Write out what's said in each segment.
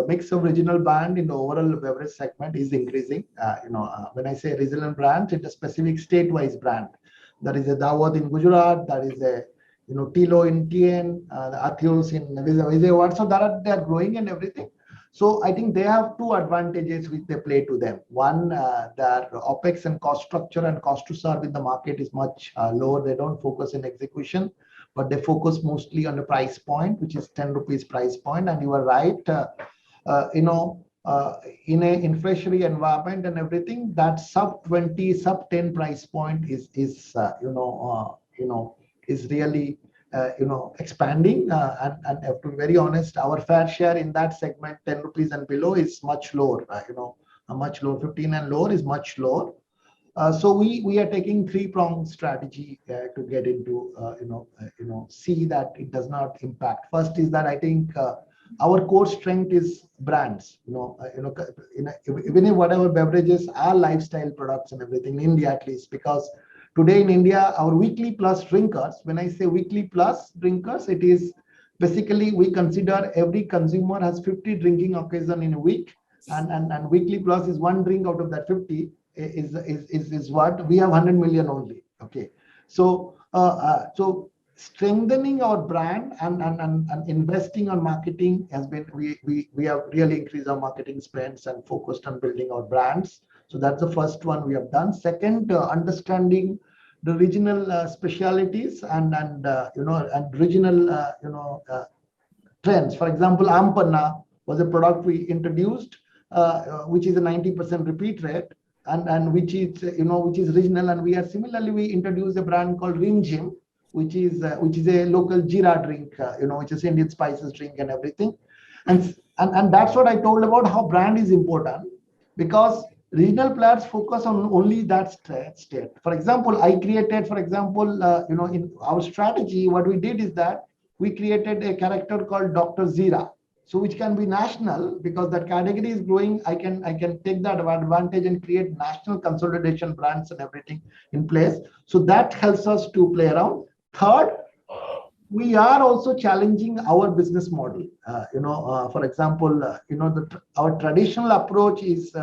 mix of regional brand in the overall beverage segment is increasing. When I say regional brand, it's a specific state-wise brand. There is a Dawat in Gujarat, there is a Tilo in TN, the Athios in Vijayawada. So they are growing and everything. So I think they have two advantages which they play to them. One, their opex and cost structure and cost to serve in the market is much lower. They don't focus in execution, but they focus mostly on the price point, which is 10 rupees price point. And you are right, in a inflationary environment and everything, that sub 20, sub 10 price point is really expanding. And to be very honest, our fair share in that segment, 10 rupees and below, is much lower. Much lower. 15 and lower is much lower. So we are taking three-pronged strategy to get into, see that it does not impact. First is that I think our core strength is brands. Even if whatever beverages are lifestyle products and everything in India, at least, because today in India, our weekly plus drinkers, when I say weekly plus drinkers, it is basically we consider every consumer has 50 drinking occasion in a week, and weekly plus is one drink out of that 50 is what we have 100 million only. Okay, so strengthening our brand and investing on marketing has been, we have really increased our marketing spends and focused on building our brands. So that's the first one we have done. Second, understanding the regional specialities and regional trends. For example, Panna was a product we introduced, which is a 90% repeat rate, and which is regional. And we introduced a brand called Rimjhim, which is a local jeera drink, which is Indian spices drink and everything. And that's what I told about how brand is important, because regional players focus on only that state. For example, in our strategy, what we did is that we created a character called Dr. Jeera, so which can be national, because that category is growing. I can take that advantage and create national consolidation brands and everything in place. So that helps us to play around. Third, we are also challenging our business model. For example, our traditional approach is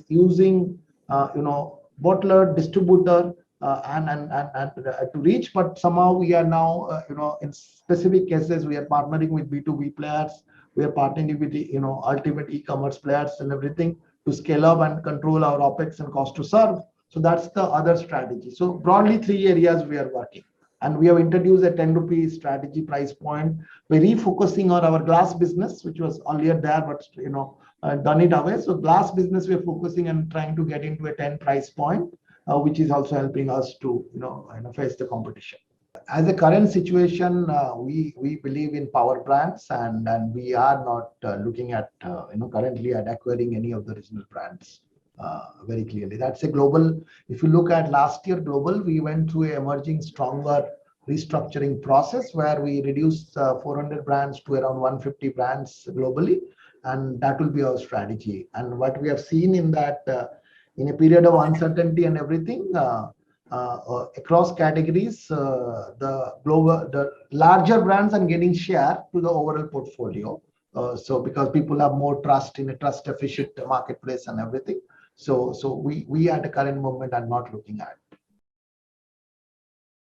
using bottler, distributor, and to reach. But somehow we are now, in specific cases, we are partnering with B2B players. We are partnering with the ultimate e-commerce players and everything to scale up and control our opex and cost to serve. So that's the other strategy. So broadly, three areas we are working. And we have introduced a 10 rupee strategy price point. We're refocusing on our glass business, which was earlier there, but done it away. So glass business, we're focusing and trying to get into a 10 price point, which is also helping us to face the competition. As a current situation, we believe in power brands, and we are not looking at currently at acquiring any of the regional brands. Very clearly, that's a global. If you look at last year global, we went through a emerging stronger restructuring process where we reduced 400 brands to around 150 brands globally, and that will be our strategy. And what we have seen in that, in a period of uncertainty and everything, across categories, the larger brands are getting share to the overall portfolio. So because people have more trust in a trust efficient marketplace and everything. So we at the current moment are not looking at